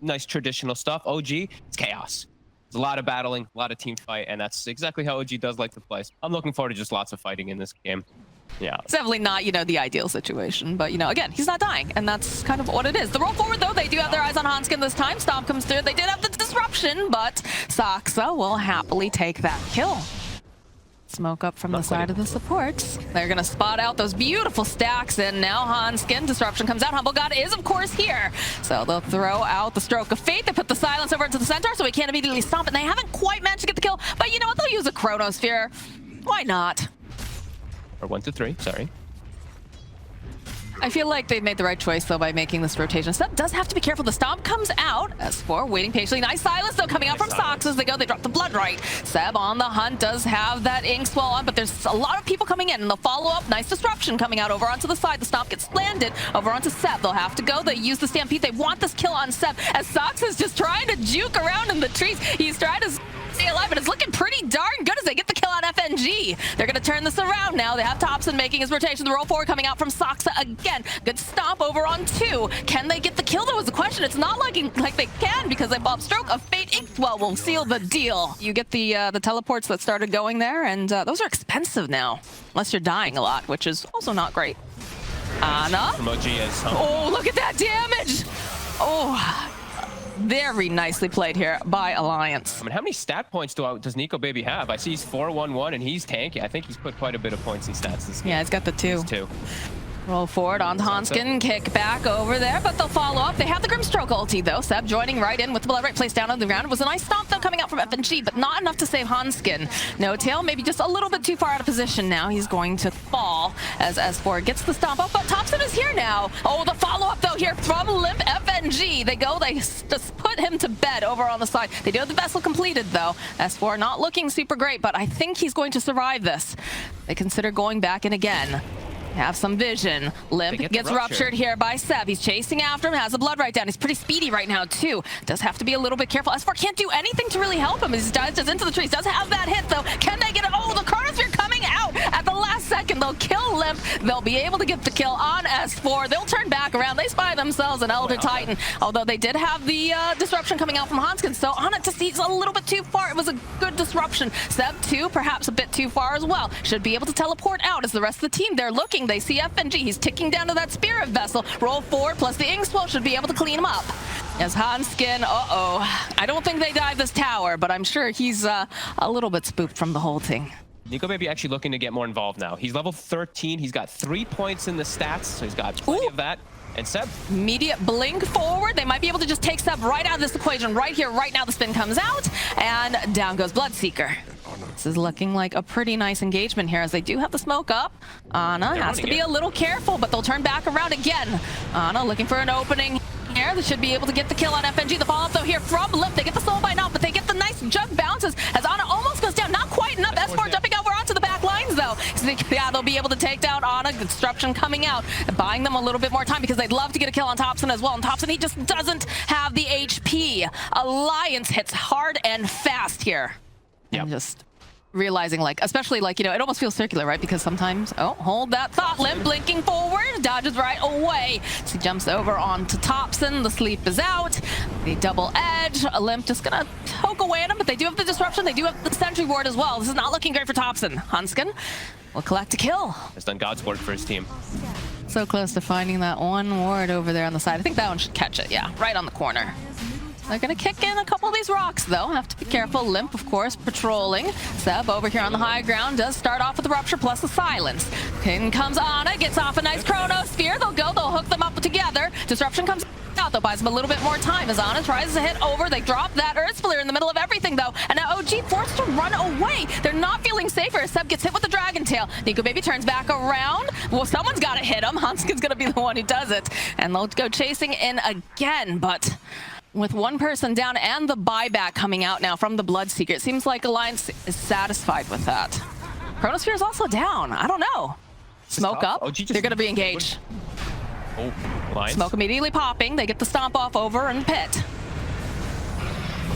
nice traditional stuff. OG, it's chaos. There's a lot of battling, a lot of team fight, and that's exactly how OG does like to play. I'm looking forward to just lots of fighting in this game. Yeah. It's definitely not, you know, the ideal situation, but, you know, again, he's not dying, and that's kind of what it is. The roll forward, though, they do have their eyes on Hanskin this time. Stomp comes through. They did have the disruption, but Soxa will happily take that kill. Smoke up from the side of the supports. They're going to spot out those beautiful stacks, and now Hanskin. Disruption comes out. Humble God is, of course, here. So they'll throw out the Stroke of Fate. They put the Silence over into the center, so he can't immediately stomp, and they haven't quite managed to get the kill. But you know what? They'll use a Chronosphere. Why not? Or 1 to 3, sorry. I feel like they've made the right choice, though, by making this rotation. Seb does have to be careful. The stomp comes out. S4 waiting patiently. Nice silence, though, coming out from Sox as they go. They drop the blood right. Seb on the hunt does have that ink swell on, but there's a lot of people coming in, and they'll follow up. Nice disruption coming out over onto the side. The stomp gets landed over onto Seb. They'll have to go. They use the Stampede. They want this kill on Seb, as Sox is just trying to juke around in the trees. He's trying to stay alive, and it's looking pretty darn good as they get the kill on FNG. They're going to turn this around now. They have Thompson making his rotation. The roll forward coming out from Soxa again. Good stomp over on 2. Can they get the kill, though, is the question. It's not looking like they can because they bought Stroke of Fate. Inkwell will seal the deal. You get the teleports that started going there, and those are expensive now, unless you're dying a lot, which is also not great. Ana. From OG is oh, look at that damage. Oh, very nicely played here by Alliance. I mean, how many stat points does Nico Baby have? I see he's 4-1-1 and he's tanky. I think he's put quite a bit of points in stats this game. Yeah, he's got the 2. 2. Roll forward on Hanskin, kick back over there, but they'll follow up. They have the Grimstroke ulti, though. Seb joining right in with the blood right placed down on the ground. It was a nice stomp, though, coming out from FNG, but not enough to save Hanskin. No tail, maybe just a little bit too far out of position now. He's going to fall as S4 gets the stomp up, but Thompson is here now. Oh, the follow-up, though, here from Limp FNG. They go, they just put him to bed over on the side. They do have the vessel completed, though. S4 not looking super great, but I think he's going to survive this. They consider going back in again. Have some vision. Limp gets ruptured here by Seb. He's chasing after him, has the blood right down. He's pretty speedy right now, too. Does have to be a little bit careful. S4 can't do anything to really help him. He dives just into the trees. Does have that hit, though. Can they get it? Oh, the Chronosphere coming out at the last second. They'll kill Limp. They'll be able to get the kill on S4. They'll turn back around. They spy themselves an Elder Titan, although they did have the disruption coming out from Hanskin. So on it, he's a little bit too far. It was a good disruption. Seb, too, perhaps a bit too far as well. Should be able to teleport out as the rest of the team, they're looking. They see FNG. He's ticking down to that Spirit Vessel. Roll forward, plus the Inkswell should be able to clean him up. As Hanskin, I don't think they dive this tower, but I'm sure he's a little bit spooked from the whole thing. Nico Baby actually looking to get more involved now. He's level 13. He's got 3 points in the stats, so he's got plenty of that. And Seb. Immediate blink forward. They might be able to just take Seb right out of this equation. Right here, right now, the spin comes out, and down goes Bloodseeker. This is looking like a pretty nice engagement here, as they do have the smoke up. Ana has to be a little careful, but they'll turn back around again. Ana looking for an opening here. They should be able to get the kill on FNG. The follow-up, though, here from Limp. They get the soul by now, but they get the nice jug bounces as Ana almost goes down. Not quite enough. S4 jumping over onto the back lines, though. So yeah, they'll be able to take down Ana. Disruption coming out, buying them a little bit more time because they'd love to get a kill on Thompson as well. And Thompson, he just doesn't have the HP. Alliance hits hard and fast here. Yep. And just realizing, like, especially, like, you know, it almost feels circular, right? Because sometimes, oh, hold that thought. Limp blinking forward, dodges right away. So he jumps over onto Thompson. The sleep is out. The double edge. Limp just gonna poke away at him, but they do have the disruption. They do have the sentry ward as well. This is not looking great for Thompson. Hanskin will collect a kill. Has done God's work for his team. So close to finding that one ward over there on the side. I think that one should catch it. Yeah, right on the corner. They're going to kick in a couple of these rocks, though. Have to be careful. Limp, of course, patrolling. Seb over here on the high ground does start off with the rupture plus the silence. In comes Ana, gets off a nice Chronosphere. They'll go, they'll hook them up together. Disruption comes out, though, buys them a little bit more time as Ana tries to hit over. They drop that Earth Flare in the middle of everything, though. And now OG forced to run away. They're not feeling safer. Seb gets hit with the Dragon Tail. Nico Baby turns back around. Well, someone's got to hit him. Hanskin's going to be the one who does it. And they'll go chasing in again, but with one person down and the buyback coming out now from the Bloodseeker, it seems like Alliance is satisfied with that. Chronosphere is also down. I don't know. Smoke up. They're going to be engaged. Oh, Alliance. Smoke immediately popping. They get the stomp off over in pit.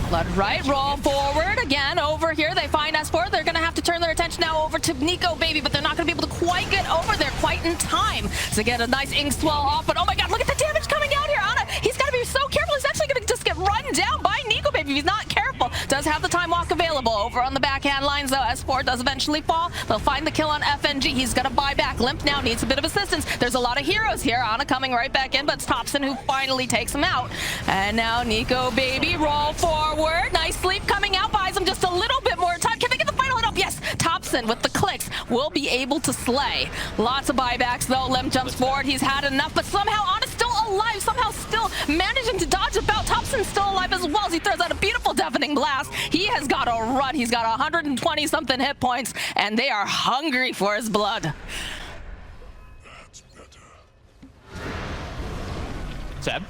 Blood right, roll forward again over here. They find S4. They're going to have to turn their attention now over to Nico Baby, but they're not going to be able to quite get over there quite in time to get a nice ink swell off. But oh my god, look at the damage coming out here. Ana, he's got to be so careful. He's actually going to just get does have the time walk available. Over on the backhand lines, though, S4 does eventually fall. They'll find the kill on FNG. He's going to buy back. Limp now needs a bit of assistance. There's a lot of heroes here. Ana coming right back in, but it's Thompson who finally takes him out. And now Nico Baby roll forward. Nice sleep coming out. Buys him just a little bit more time. Can they get the final hit up? Yes. Thompson with the clicks will be able to slay. Lots of buybacks, though. Limp jumps forward. He's had enough, but somehow Ana's still alive. Somehow still managing to dodge about. Thompson's still alive as well as he throws out a beautiful deafening blast. He has got a run. He's got 120 something hit points, and they are hungry for his blood. Seb?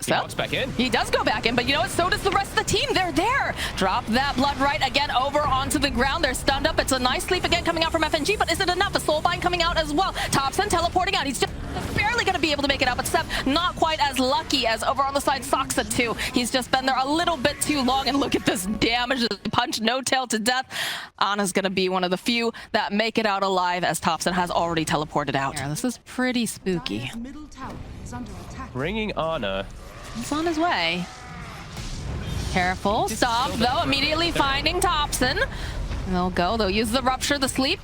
He walks back in. He does go back in, but you know what? So does the rest of the team. They're there. Drop that blood right again over onto the ground. They're stunned up. It's a nice sleep again coming out from FNG, but is it enough? A soulbind coming out as well. Thompson teleporting out. He's just barely going to be able to make it out, but Seb not quite as lucky as over on the side Soxa too. He's just been there a little bit too long, and look at this damage. Punch no tail to death. Ana's going to be one of the few that make it out alive, as Thompson has already teleported out. Yeah, this is pretty spooky. Bringing Ana. He's on his way. Careful. Stop, though. Immediately finding Thompson. They'll go. They'll use the rupture, the sleep.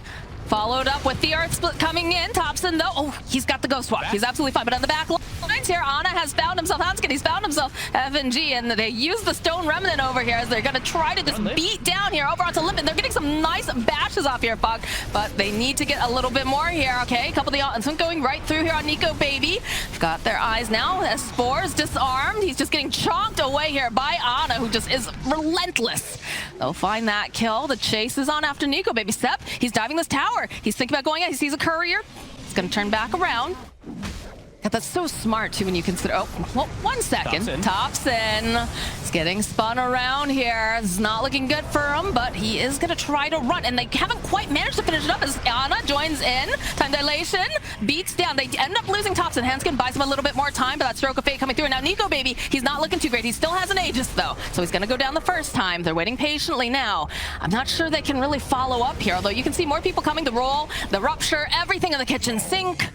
Followed up with the Earth Split coming in. Thompson, though, oh, he's got the Ghost Walk. He's absolutely fine. But on the back lines here, Ana has found himself Hanskin. He's found himself FNG, and they use the Stone Remnant over here as they're going to try to just beat down here over onto Limp. And they're getting some nice bashes off here, Puck, but they need to get a little bit more here, okay? A couple of the going right through here on Nico Baby. Got their eyes now. S4 is disarmed. He's just getting chonked away here by Ana, who just is relentless. They'll find that kill. The chase is on after Nico Baby. Sep, he's diving this tower. He's thinking about going in. He sees a courier. He's going to turn back around. God, that's so smart, too, when you consider... Oh, well, 1 second. Thompson. He's getting spun around here. It's not looking good for him, but he is going to try to run, and they haven't quite managed to finish it up as Ana joins in. Time dilation. Beats down. They end up losing Thompson. Hanskin buys him a little bit more time, but that stroke of fate coming through. And now Nico Baby, he's not looking too great. He still has an Aegis, though, so he's going to go down the first time. They're waiting patiently now. I'm not sure they can really follow up here, although you can see more people coming to roll. The rupture, everything in the kitchen sink.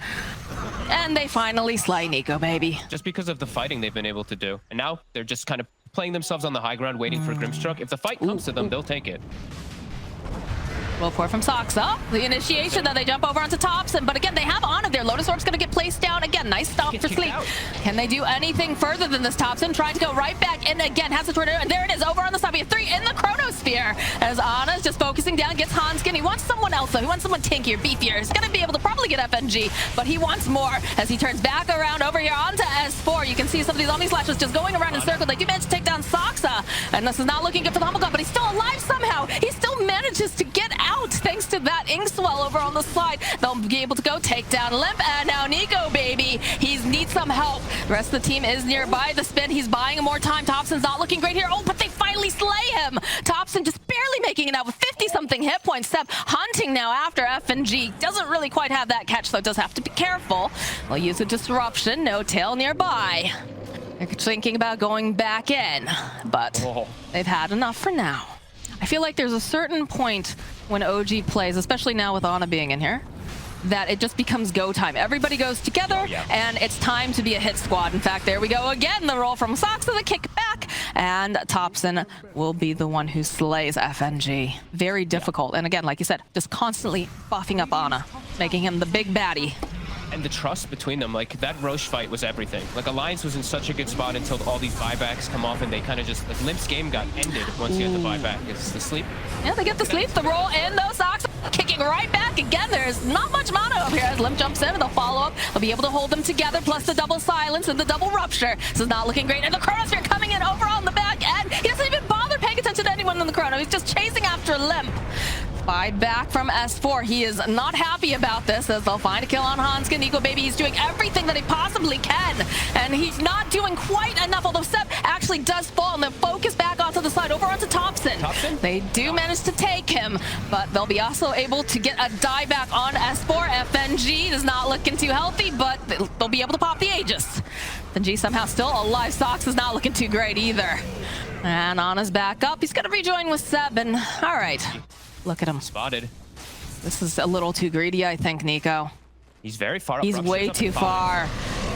And they finally slay Nico Baby. Just because of the fighting they've been able to do. And now they're just kind of playing themselves on the high ground, waiting for Grimstroke. If the fight comes to them, they'll take it. Well, pour from Soxa. The initiation, then they jump over onto Thompson. But again, they have Ana there. Lotus Orb's going to get placed down again. Nice stop for sleep. Can they do anything further than this? Thompson trying to go right back in again. Has the tornado, and there it is over on the side. We have 3 in the Chronosphere. As Ana's just focusing down, gets Hanskin. He wants someone else, though. He wants someone tankier, beefier. He's going to be able to probably get FNG, but he wants more as he turns back around over here onto S4. You can see some of these Omni Slashes just going around in circles. They do manage to take down Soxa, and this is not looking good for the Humble God, but he's still alive somehow. He still manages to get out thanks to that Inkswell over on the side. They'll be able to go take down Limp, and now Nico Baby, he needs some help. The rest of the team is nearby. The spin, he's buying more time. Thompson's not looking great here. Oh, but they finally slay him. Thompson just barely making it out with 50-something hit points. Seb hunting now after FNG. Doesn't really quite have that catch, so does have to be careful. They'll use a disruption. No tail nearby. They're thinking about going back in, but they've had enough for now. I feel like there's a certain point when OG plays, especially now with Ana being in here, that it just becomes go time. Everybody goes together, and it's time to be a hit squad. In fact, there we go again. The roll from Soxa, the kick back, and Thompson will be the one who slays FNG. Very difficult. And again, like you said, just constantly buffing up Ana, making him the big baddie. And the trust between them, like that Roche fight was everything. Like Alliance was in such a good spot until all these buybacks come off, and they kind of just, like Limp's game got ended once he had the buyback. It's the sleep. Yeah, they get the sleep, the roll in, those Sox kicking right back again. There's not much mana up here as Limp jumps in, and they'll follow up. They'll be able to hold them together, plus the double silence and the double rupture. This is not looking great. And the Chronosphere coming in over on the back end. He doesn't even bother paying attention to anyone in the Chrono. He's just chasing after Limp. Back from S4. He is not happy about this as they'll find a kill on Hanskin. Nico Baby, he's doing everything that he possibly can, and he's not doing quite enough, although Sep actually does fall, and they'll focus back onto the side over onto Thompson. They do manage to take him, but they'll be also able to get a dieback on S4. FNG is not looking too healthy, but they'll be able to pop the Aegis. FNG somehow still alive. Sox is not looking too great either. And Ana's back up. He's going to rejoin with Seb, and all right. Look at him. Spotted. This is a little too greedy, I think, Nico. He's very far up. He's way too far.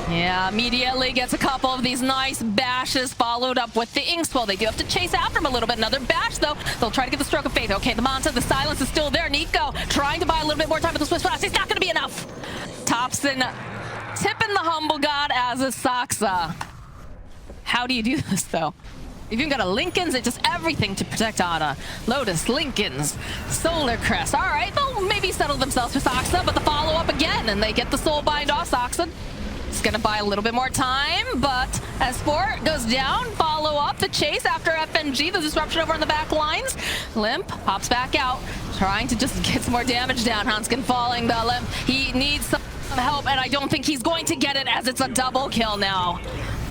Yeah, immediately gets a couple of these nice bashes followed up with the Inkswell. They do have to chase after him a little bit. Another bash, though. They'll try to get the Stroke of Faith. Okay, the Manta, the silence is still there. Nico trying to buy a little bit more time with the Swiss Flash. It's not going to be enough. Thompson tipping the Humble God as a Soxa. How do you do this, though? You've even got a Lincoln's, it's just everything to protect Ana. Lotus, Lincoln's, Solar Crest. All right, they'll maybe settle themselves for Soxa, but the follow-up again, and they get the Soul Bind off Soxa. It's gonna buy a little bit more time, but S4 goes down. Follow up the chase after FNG, the disruption over on the back lines. Limp pops back out, trying to just get some more damage down. Hanskin falling, the Limp. He needs some help, and I don't think he's going to get it as it's a double kill now.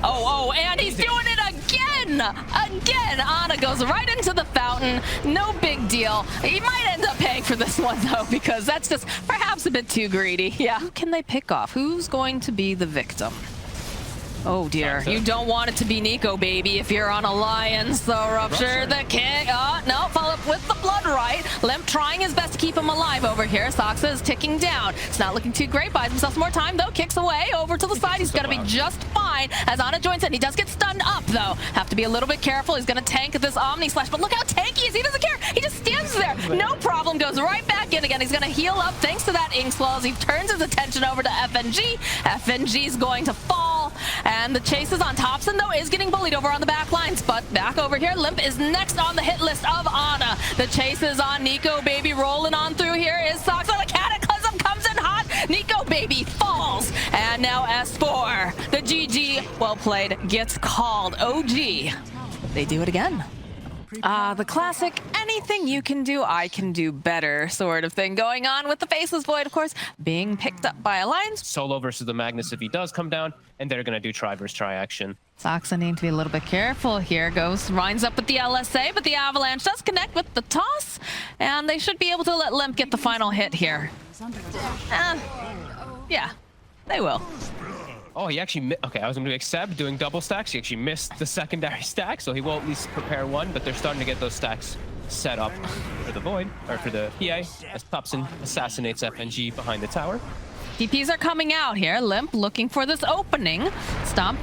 Oh, and he's doing it again! Again! Ana goes right into the fountain. No big deal. He might end up paying for this one, though, because that's just perhaps a bit too greedy. Yeah. Who can they pick off? Who's going to be the victim? Oh, dear. You don't want it to be Nico, baby, if you're on Alliance. So Rupture the kick. No, follow up with the Blood Right. Limp trying his best to keep him alive over here. Soxa is ticking down. It's not looking too great. Buys himself some more time, though. Kicks away over to the side. He's going to be just fine as Ana joins in. He does get stunned up, though. Have to be a little bit careful. He's going to tank this Omni Slash, but look how tanky he is. He doesn't care. He just stands there. No problem. Goes right back in again. He's going to heal up thanks to that Inkswell as he turns his attention over to FNG. FNG's going to fall. And the chase is on Thompson, though, is getting bullied over on the back lines. But back over here, Limp is next on the hit list of Ana. The chase is on Nico, baby. Rolling on through here is Soxa. The Cataclysm comes in hot. Nico, baby, falls. And now S4, the GG, well played, gets called. OG, they do it again. The classic, anything you can do, I can do better sort of thing going on with the Faceless Void, of course, being picked up by Alliance. Solo versus the Magnus if he does come down, and they're going to do try versus try action. Soxa need to be a little bit careful here. Winds up with the LSA, but the Avalanche does connect with the toss, and they should be able to let Limp get the final hit here. Yeah, they will. Oh, he actually, okay, I was going to do Seb doing double stacks. He actually missed the secondary stack, so he will at least prepare one, but they're starting to get those stacks set up for the Void, or for the PA, as Thompson assassinates FNG behind the tower. DPs are coming out here. Limp looking for this opening. Stomp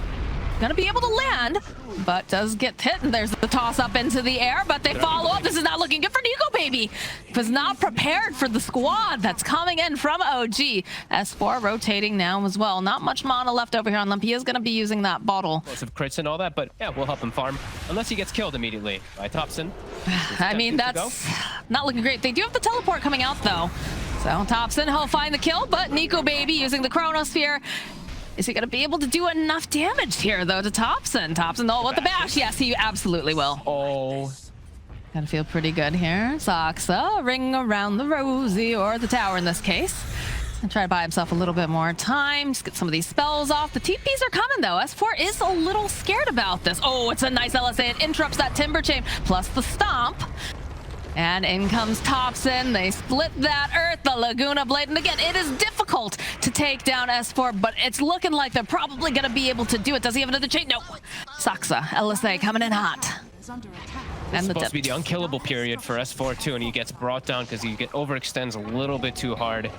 gonna be able to land, but does get hit, and there's the toss up into the air, but they follow up. This is not looking good for Nico, baby. Was not prepared for the squad that's coming in from OG. S4 rotating now as well. Not much mana left over here on Limp. He is gonna be using that bottle. Lots of crits and all that, but yeah, we'll help him farm, unless he gets killed immediately by Thompson. I mean, that's not looking great. They do have the teleport coming out, though. So Thompson, he'll find the kill, but Nico, baby, using the Chronosphere. Is he going to be able to do enough damage here, though, to Thompson? Thompson, though, with the bash. Yes, he absolutely will. Oh. Gonna feel pretty good here. Soxa, ring around the rosy, or the tower in this case. And try to buy himself a little bit more time. Just get some of these spells off. The TPs are coming, though. S4 is a little scared about this. Oh, it's a nice LSA. It interrupts that Timber Chain, plus the Stomp. And in comes Thompson. They split that Earth, the Laguna Blade. And again, it is difficult to take down S4, but it's looking like they're probably going to be able to do it. Does he have another chain? No. Soxa, LSA coming in hot. And it's supposed to be the unkillable period for S4 too, and he gets brought down because he overextends a little bit too hard.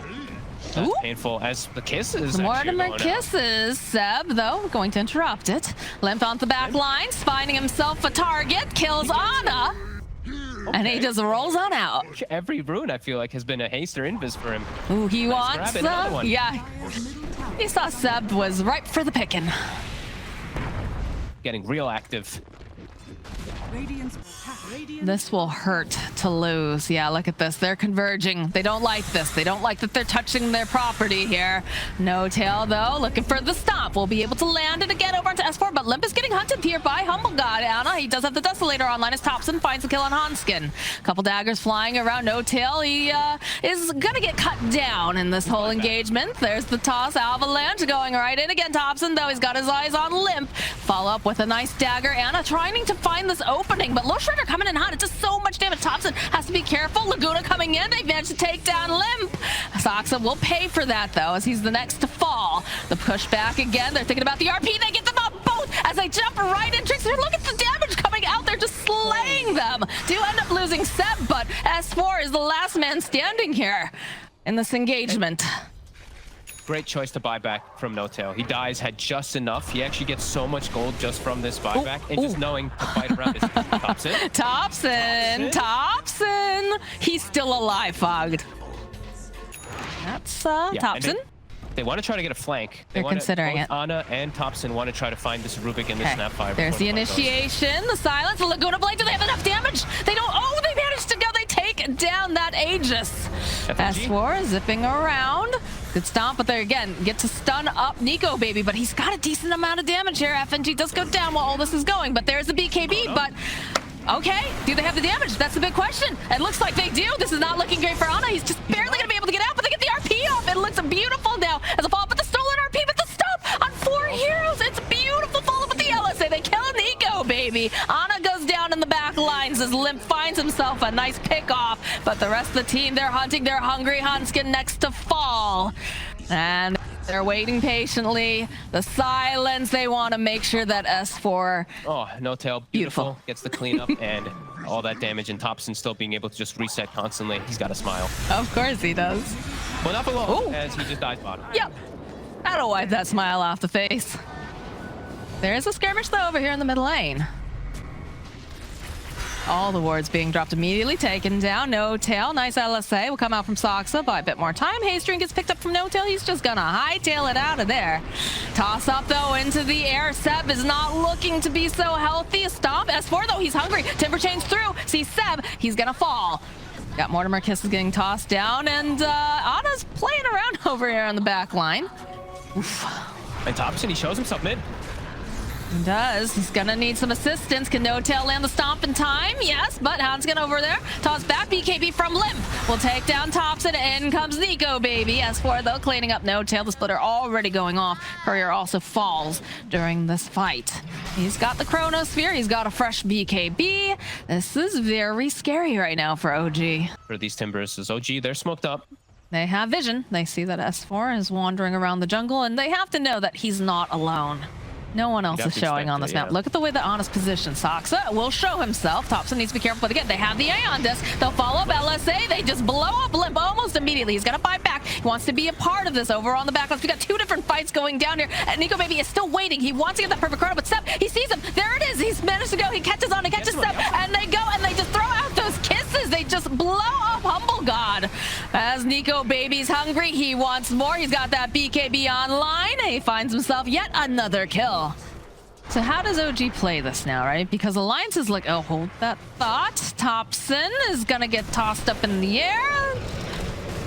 That's painful as the kisses. More than the kisses. Seb, though, going to interrupt it. Limp on the back lines, finding himself a target, kills Ana. Okay. And he just rolls on out. Every rune, I feel like, has been a haste or invis for him. Ooh, he wants some. Yeah. He saw Seb was ripe for the picking. Getting real active. This will hurt to lose. Yeah, look at this. They're converging. They don't like this. They don't like that they're touching their property here. No tail, though. Looking for the Stomp. We'll be able to land it again over onto S4, but Limp is getting hunted here by Humble God. Ana, he does have the Desolator online as Thompson finds the kill on Hanskin. Couple daggers flying around. No tail. He is gonna get cut down in this whole engagement. There's the toss. Avalanche going right in again. Thompson, though, he's got his eyes on Limp. Follow up with a nice dagger. Ana trying to find this opening, but Low Shredder coming in hot. It does so much damage. Thompson has to be careful. Laguna coming in. They managed to take down Limp. Soxa will pay for that, though, as he's the next to fall. The pushback again. They're thinking about the RP. They get them up both as they jump right in. Trickster, look at the damage coming out. They're just slaying them. Do end up losing Seb, but S4 is the last man standing here in this engagement. great choice to buy back from No Tail. He dies, had just enough. He actually gets so much gold just from this buyback, and just knowing to fight around this. Thompson. He's still alive, Fogged. That's Thompson. They want to try to get a flank. They're considering it. Ana and Thompson want to try to find this Rubik in the snap fire. There's the initiation, the silence, the Laguna Blade. Do they have enough damage? They don't. Oh, they managed to go. They take down that Aegis. S4 zipping around. Good stomp, but they again get to stun up Nico Baby, but he's got a decent amount of damage here. FNG does go down while all this is going, but there's the BKB, but okay, do they have the damage? That's the big question. It looks like they do. This is not looking great for Ana. He's just barely going to be able to get out, but they get the RP off. It looks beautiful now as a follow-up with the stolen RP, but the stop on 4 heroes. It's a beautiful follow-up with the LSA. They kill Nico Baby. Ana goes down in the back lines as Limp finds himself a nice pick off, but the rest of the team, they're hunting. They're hungry. Hanskin next to fall. And they're waiting patiently. The silence, they want to make sure that S4... Oh, No Tail, beautiful. Gets the cleanup and all that damage, and Thompson still being able to just reset constantly. He's got a smile. Of course he does. Well, not for long, as he just dies bottom. Yep. That'll wipe that smile off the face. There is a skirmish, though, over here in the mid lane. All the wards being dropped immediately, taken down. No Tail, nice LSA will come out from Soxa, but a bit more time. Haystring gets picked up from No Tail. He's just gonna hightail it out of there. Toss up though into the air. Seb is not looking to be so healthy. A stomp. S4 though, he's hungry. Timber chains through. See Seb, he's gonna fall. Got Mortimer Kisses getting tossed down, and Ana's playing around over here on the back line. Oof. And Thompson, he shows himself mid. He does. He's gonna need some assistance. Can No Tail land the stomp in time? Yes, but Hanskin over there. Toss back. BKB from Limp will take down Thompson. In comes Nico Baby. S4 though cleaning up No Tail. The splitter already going off. Courier also falls during this fight. He's got the Chronosphere. He's got a fresh BKB. This is very scary right now for OG. For these Timbers, is OG, they're smoked up. They have vision. They see that S4 is wandering around the jungle, and they have to know that he's not alone. No one else is showing on this map. Look at the way that Ana's position. Soxa will show himself. Thompson needs to be careful, but again, they have the Aeon disc. They'll follow up LSA. They just blow up Limp almost immediately. He's gonna fight back. He wants to be a part of this over on the back left. We got 2 different fights going down here, and Nico Baby is still waiting. He wants to get that perfect chrono, but Seb, he sees him. There it is. He's managed to go. He catches on. He catches Seb, and they go and they just throw out those kisses. They just blow up Humble God. As Nico Baby's hungry, he wants more. He's got that BKB online. He finds himself yet another kill. So how does OG play this now, right? Because Alliance is like, oh, hold that thought. Thompson is gonna get tossed up in the air.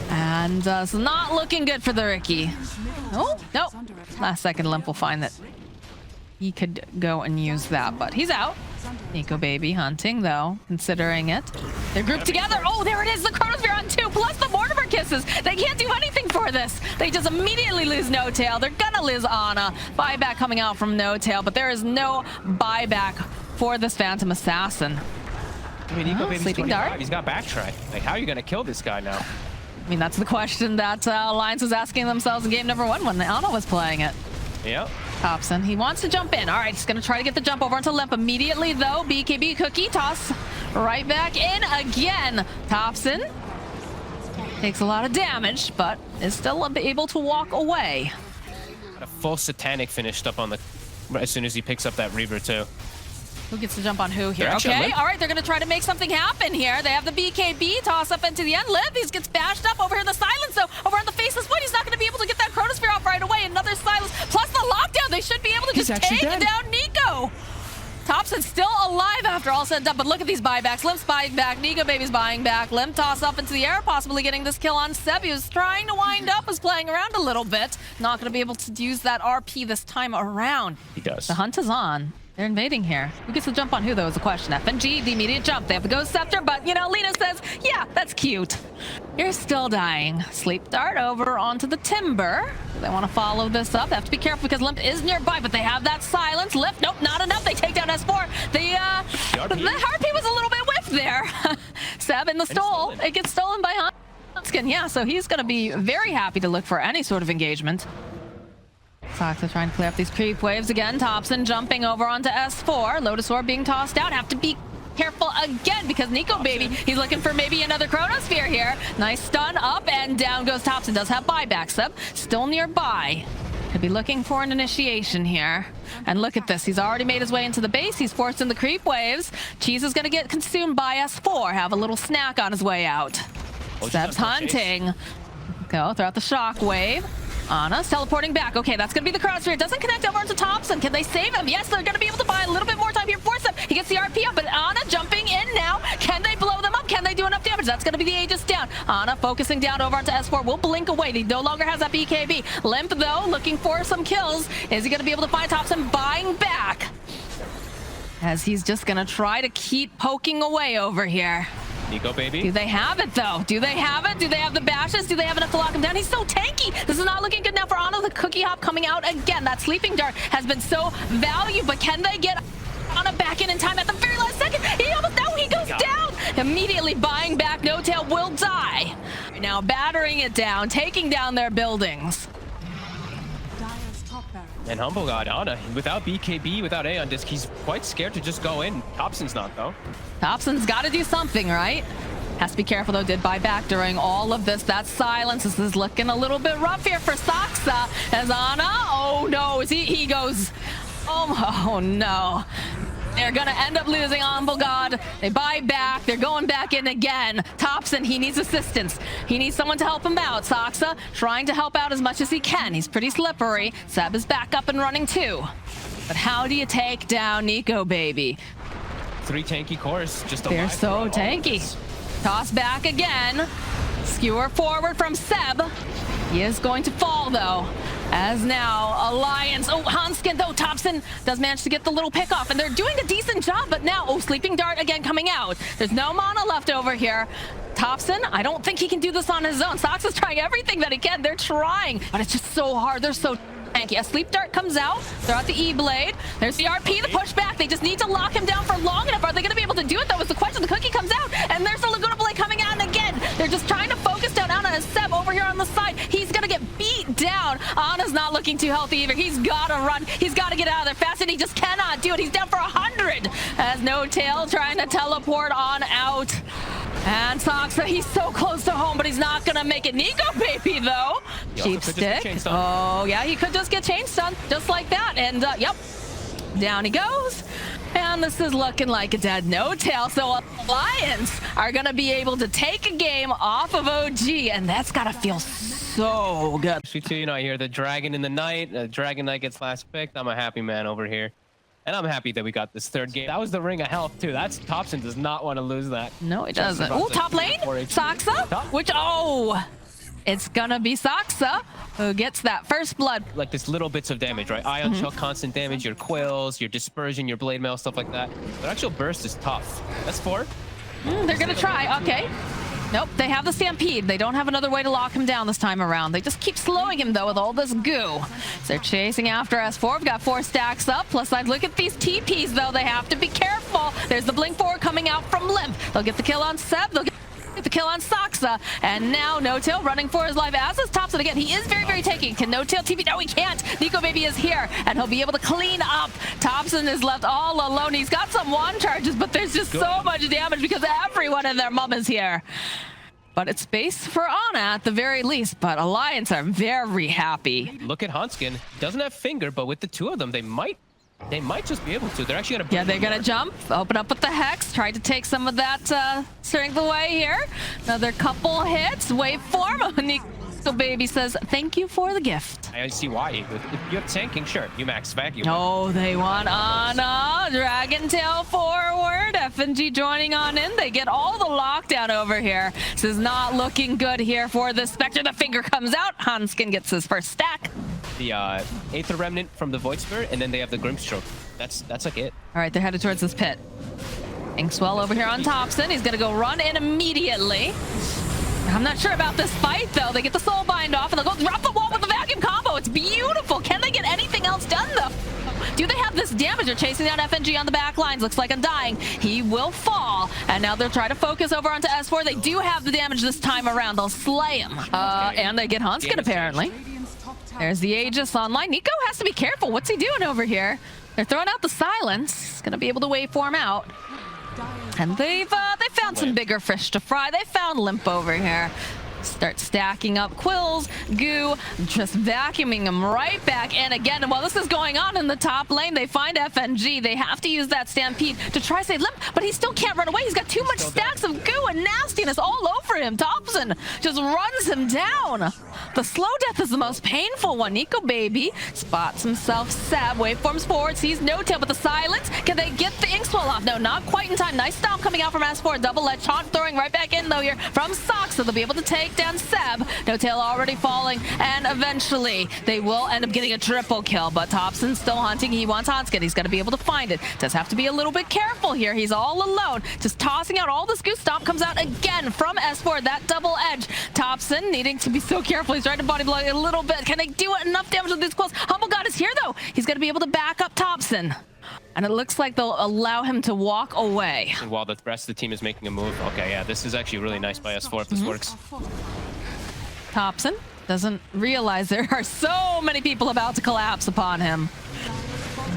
And it's not looking good for the Ricky. Oh, no. Last second, Limp will find that he could go and use that, but he's out. Nico Baby hunting, though, considering it. They're grouped together. Oh, there it is. The Chronosphere on 2, plus the Mortimer Kisses. They can't do anything for this. They just immediately lose No Tail. They're gonna lose Ana. Buyback coming out from No Tail, but there is no buyback for this Phantom Assassin. I mean, Nico Baby's Sleeping 25. Dart. He's got backtrack. Like, how are you gonna kill this guy now? I mean, that's the question that Alliance was asking themselves in game number 1 when Ana was playing it. Yep. Thompson, he wants to jump in. All right, he's gonna try to get the jump over onto Limp immediately, though. BKB cookie toss right back in again. Thompson takes a lot of damage, but is still able to walk away. Got a full satanic finished up on the as soon as he picks up that Reaver too. Who gets to jump on who here? Okay, all right, they're gonna try to make something happen here. They have the BKB toss up into the end. Limp, he gets bashed up over here. The silence, though, over on the faceless point. He's not gonna be able to get that Chronosphere off right away. Another silence, plus the lockdown. They should be able to just take down Nico. Thompson's still alive after all said and done, but look at these buybacks. Limp's buying back, Nico Baby's buying back. Limp toss up into the air, possibly getting this kill on Seb. He was trying to wind up, was playing around a little bit. Not gonna be able to use that RP this time around. He does. The hunt is on. They're invading here. Who gets to jump on who, though, is the question. FNG, the immediate jump. They have the Ghost Scepter, but, you know, Lena says, yeah, that's cute. You're still dying. Sleep Dart over onto the Timber. They want to follow this up. They have to be careful because Limp is nearby, but they have that silence. Lift, nope, not enough. They take down S4. The RP was a little bit whiffed there. Seb in the stole. It gets stolen by Hanskin. Yeah, so he's going to be very happy to look for any sort of engagement. Soxa trying to clear up these creep waves again. Thompson jumping over onto S4. Lotus Orb being tossed out. Have to be careful again because Nico baby, he's looking for maybe another Chronosphere here. Nice stun, up and down goes Thompson. Does have buyback. Seb still nearby. Could be looking for an initiation here. And look at this. He's already made his way into the base. He's forced in the creep waves. Cheese is going to get consumed by S4. Have a little snack on his way out. Seb's hunting. Go throughout the shock wave. Ana's teleporting back. Okay, that's going to be the Chronosphere. It doesn't connect over to Thompson. Can they save him? Yes, they're going to be able to buy a little bit more time here for Seb. He gets the RP up, but Ana jumping in now. Can they blow them up? Can they do enough damage? That's going to be the Aegis down. Ana focusing down over onto S4. Will blink away. He no longer has that BKB. Limp, though, looking for some kills. Is he going to be able to find Thompson buying back? As he's just going to try to keep poking away over here. Nico baby. Do they have it though? Do they have it? Do they have the bashes? Do they have enough to lock him down? He's so tanky. This is not looking good now for Ana. The cookie hop coming out again. That sleeping dart has been so valuable, but can they get Ana back in time at the very last second? He almost, now he goes down. Immediately buying back. No Tail will die. Now battering it down, taking down their buildings. And Humble got Ana without BKB, without Aeon Disc. He's quite scared to just go in. Thompson's not though. Thompson's got to do something, right? Has to be careful though. Did buy back during all of this. That silence. This is looking a little bit rough here for Soxa. As Ana, oh no, as he goes. Oh no. They're gonna end up losing Humble God. They buy back. They're going back in again. Thompson, he needs assistance. He needs someone to help him out. Soxa trying to help out as much as he can. He's pretty slippery. Seb is back up and running too. But how do you take down Nico baby? 3 tanky cores. Just they're so tanky. Toss back again. Skewer forward from Seb. He is going to fall though. As now, Alliance, oh, Hanskin, though, Thompson does manage to get the little pick off, and they're doing a decent job, but now, oh, Sleeping Dart again coming out. There's no mana left over here. Thompson, I don't think he can do this on his own. Sox is trying everything that he can. They're trying, but it's just so hard. They're so tanky. A Sleep Dart comes out. They're at the E-Blade. There's the RP, the pushback. They just need to lock him down for long enough. Are they going to be able to do it, though, is the question. The cookie comes out, and there's the Laguna Blade coming out, and again, they're just trying to focus down Ana as Seb over here on the side. He's going to get beat down. Ana's not looking too healthy either. He's got to run. He's got to get out of there fast, and he just cannot do it. He's down for 100 as No Tail trying to teleport on out. And Soxa, he's so close to home, but he's not going to make it. Nico baby, though. Cheap stick. Oh, yeah, he could just get chain stun just like that. And, yep, down he goes. And this is looking like a dead No Tail. So Alliance are going to be able to take a game off of OG, and that's got to feel so good. You know, I hear the Dragon in the Night. Dragon Knight gets last picked. I'm a happy man over here. And I'm happy that we got this third game. That was the Ring of Health, too. That's Thompson does not want to lose that. No, he doesn't. Oh, top lane. Soxa, which, oh, it's going to be Soxa who gets that first blood. Like this little bits of damage, right? Ion Chuck, constant damage, your Quills, your Dispersion, your Blade Mail, stuff like that. But actual burst is tough. That's 4. They're going to try. Okay. Nope, they have the Stampede. They don't have another way to lock him down this time around. They just keep slowing him, though, with all this goo. So they're chasing after S4. We've got 4 stacks up. Plus, I'd look at these TPs, though. They have to be careful. There's the Blink 4 coming out from Limp. They'll get the kill on Seb. They'll get the kill on Soxa. And now No Tail running for his life. As is Thompson again. He is very, very tanky. Can No Tail TP? No, he can't. Nico baby is here, and he'll be able to clean up. Thompson is left all alone. He's got some wand charges, but there's just so much damage because everyone and their mom is here. But it's space for Ana at the very least, but Alliance are very happy. Look at Hanskin. Doesn't have Finger, but with the 2 of them, they might just be able to. They're actually gonna they're gonna jump, open up with the Hex, try to take some of that strength away here. Another couple hits, waveform. Nico baby says, thank you for the gift. I see why. If you have tanking, sure. You max vacuum. Oh, they want Ana. Dragon Tail forward. FNG joining on in. They get all the lockdown over here. This is not looking good here for the Spectre. The Finger comes out. Hanskin gets his first stack. The Aether Remnant from the Void Spirit, and then they have the Grimstroke. That's like it. All right, they're headed towards this pit. Inkswell over here on Thompson. He's going to go run in immediately. I'm not sure about this fight, though. They get the Soul Bind off, and they'll go drop the wall with the vacuum combo. It's beautiful. Can they get anything else done, though? Do they have this damage? They're chasing down FNG on the back lines. Looks like Undying. He will fall. And now they'll try to focus over onto S4. They do have the damage this time around. They'll slay him. And they get Hanskin, apparently. There's the Aegis online. Nico has to be careful. What's he doing over here? They're throwing out the silence. He's going to be able to waveform out. And they found some bigger fish to fry. They found Limp over here. Start stacking up quills, goo, just vacuuming them right back. And again, while this is going on in the top lane, they find FNG. They have to use that stampede to try to save Limp, but he still can't run away. He's got too much stacks of goo and nastiness all over him. Thompson just runs him down. The slow death is the most painful one. Nico Baby spots himself. Seb waveforms forward, sees No Tail, but the silence. Can they get the ink swell off? No, not quite in time. Nice stomp coming out from S4. Double edge taunt throwing right back in though here from Sox, so they'll be able to take down Seb. No Tail already falling, and eventually they will end up getting a triple kill, but Thompson's still hunting. He wants Hanskin. He's got to be able to find it. Does have to be a little bit careful here. He's all alone, just tossing out all this goose. Stomp comes out again from S4. That double edge. Thompson needing to be so careful. He's trying to body block a little bit. Can they do enough damage with these quills? Humble God is here though. He's going to be able to back up Thompson. And it looks like they'll allow him to walk away. And while the rest of the team is making a move. Okay, yeah, this is actually really nice by S4 if this works. Thompson doesn't realize there are so many people about to collapse upon him.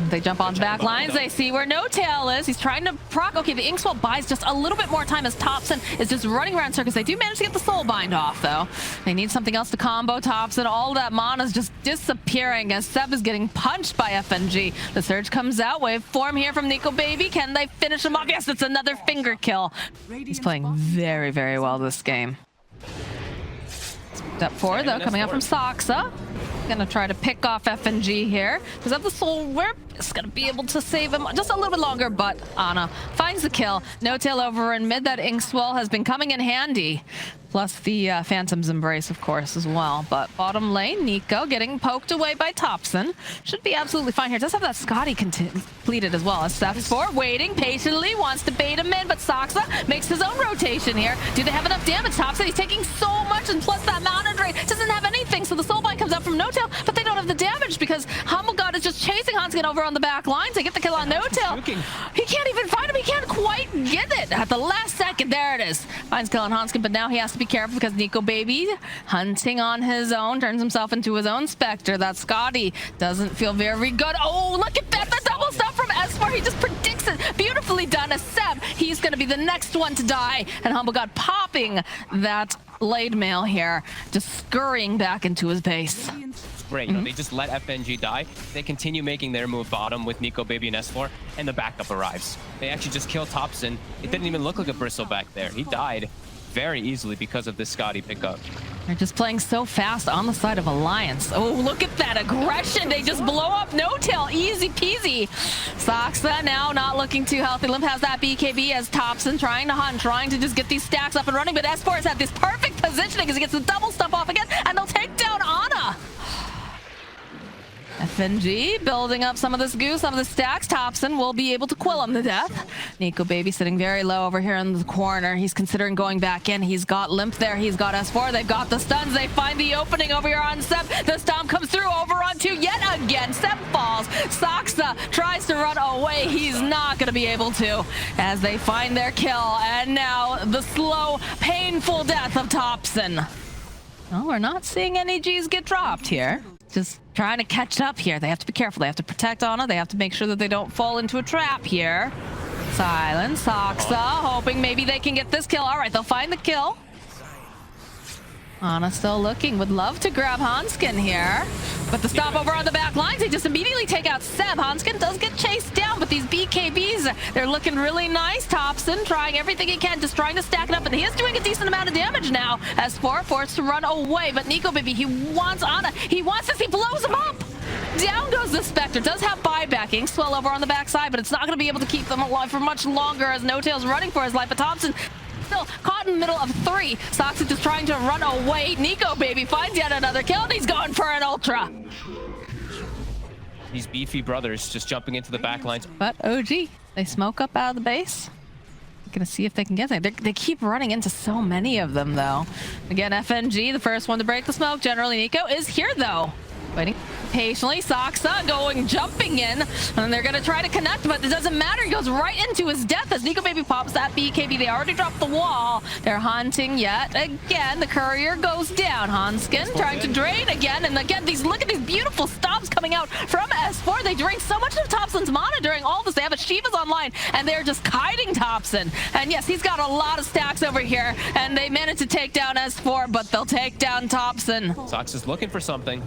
They jump on the back lines. They see where No Tail is. He's trying to proc. Okay, the Inkswell buys just a little bit more time as Thompson is just running around circles. They do manage to get the soul bind off, though. They need something else to combo Thompson. All that mana is just disappearing as Seb is getting punched by FNG. The surge comes out. Waveform here from Nico Baby. Can they finish him off? Yes, it's another finger kill. He's playing very, very well this game. Step forward, though, coming out from Soxa. Gonna try to pick off FNG here. Does have the soul whip. It's gonna be able to save him just a little bit longer, but Ana finds the kill. No Tail over in mid. That Inkswell has been coming in handy. Plus the Phantom's Embrace, of course, as well. But bottom lane, Nico getting poked away by Thompson. Should be absolutely fine here. Does have that Scotty completed as well. As steps forward, waiting patiently, wants to bait him in, but Soxa makes his own rotation here. Do they have enough damage? Thompson, he's taking so much, and plus that mana drain doesn't have anything. So the soulbind comes out from No Tail, but they don't have the damage because Humble God is just chasing Hanskin over on the back line to get the kill on No Tail. He can't even find him. He can't quite get it at the last second. There it is. Finds kill on Hanskin, but now he has to be careful because Nico Baby hunting on his own, turns himself into his own Spectre. That Scotty doesn't feel very good. Oh, look at that. The double stuff from S4. He just predicts it. Beautifully done. As Seb, he's going to be the next one to die. And Humble God popping that blade mail here, just scurrying back into his base. Great. You know, they just let FNG die. They continue making their move bottom with Nico Baby and S4, and the backup arrives. They actually just kill Thompson. It didn't even look like a bristle back there. He died very easily because of this Scotty pickup. They're just playing so fast on the side of Alliance. Oh, look at that aggression. They just blow up No Tail. Easy peasy. Soxa now not looking too healthy. Limp has that BKB as Thompson trying to hunt, trying to just get these stacks up and running, but S4 has had this perfect positioning as he gets the double stuff off again, and they'll take down Ana. FNG building up some of this goo, some of the stacks. Thompson will be able to quill him to death. Nico Baby sitting very low over here in the corner. He's considering going back in. He's got Limp there. He's got S4. They've got the stuns. They find the opening over here on Seb. The stomp comes through over on 2 yet again. Seb falls. Soxa tries to run away. He's not going to be able to as they find their kill. And now the slow, painful death of Thompson. Well, we're not seeing any G's get dropped here. Just trying to catch up here. They have to be careful. They have to protect Ana. They have to make sure that they don't fall into a trap here. Silence. Soxa hoping maybe they can get this kill. All right, they'll find the kill. Ana still looking. Would love to grab Hanskin here. But the stop over on the back lines, they just immediately take out Seb. Hanskin does get chased down, but these BKBs, they're looking really nice. Thompson trying everything he can, just trying to stack it up, and he is doing a decent amount of damage now. S4 forced to run away, but Nico Baby, he wants Ana. He wants this, he blows him up. Down goes the Spectre. Does have buyback. Inkswell over on the backside, but it's not going to be able to keep them alive for much longer as No Tail's running for his life, but Thompson still caught in the middle of 3. Soxa just trying to run away. Nico Baby finds yet another kill, and he's going for an ultra. These beefy brothers just jumping into the back lines. But OG, they smoke up out of the base. Gonna see if they can get there. They keep running into so many of them, though. Again, FNG, the first one to break the smoke. Generally, Nico is here, though. Waiting patiently. Soxa jumping in, and they're gonna try to connect, but it doesn't matter. He goes right into his death as Nico Baby pops that BKB. They already dropped the wall. They're hunting yet again. The courier goes down. Hanskin trying to drain again, and again, look at these beautiful stops coming out from S4. They drain so much of Thompson's mana during all this. They have a Shiva's online, and they're just kiting Thompson. And yes, he's got a lot of stacks over here, and they managed to take down S4, but they'll take down Thompson. Sox is looking for something.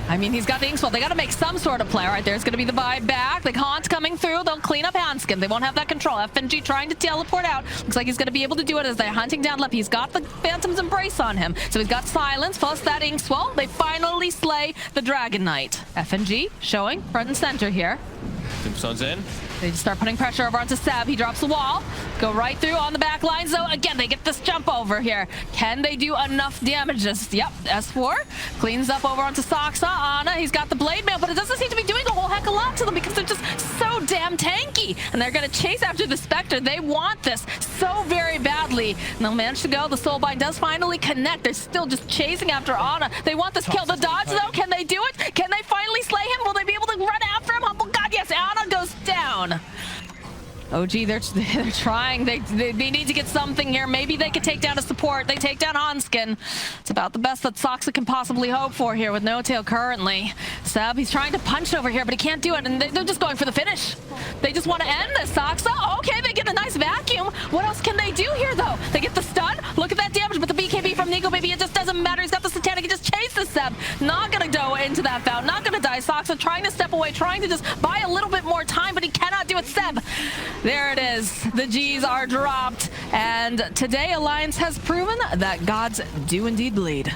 I mean, he's got the Inkswell. They got to make some sort of play. All right, there's going to be the buyback. The Haunt coming through. They'll clean up Hanskin. They won't have that control. FNG trying to teleport out. Looks like he's going to be able to do it as they're hunting down Lep. He's got the Phantom's Embrace on him. So he's got Silence plus that Inkswell. They finally slay the Dragon Knight. FNG showing front and center here. Tombstone's in. They just start putting pressure over onto Seb. He drops the wall. Go right through on the back line. So again, they get this jump over here. Can they do enough damage? Yep, S4 cleans up over onto Soxa. Ana, he's got the Blade Mail, but it doesn't seem to be doing a whole heck of a lot to them because they're just so damn tanky. And they're going to chase after the Spectre. They want this so very badly. And they'll manage to go. The Soulbind does finally connect. They're still just chasing after Ana. They want this kill. The dodge, though, can they do it? Can they finally slay him? Will they be able to run after him? Humble God, yes, Ana goes down. OG, they're trying. They need to get something here. Maybe they could take down a support. They take down Hanskin. It's about the best that Soxa can possibly hope for here with No Tail currently. Seb, he's trying to punch over here, but he can't do it, and they're just going for the finish. They just want to end this. Soxa, okay, they get a nice vacuum. What else can they do here, though? They get the stun. Look at that damage, but the BKB from Nico Baby, it just doesn't matter. He's got the Satanic. He just chases Seb. Not going to go into that fountain. Not going to die. Soxa trying to step away, trying to just buy a little bit more time, but he cannot do it. Seb, there it is. The G's are dropped. And today, Alliance has proven that gods do indeed bleed.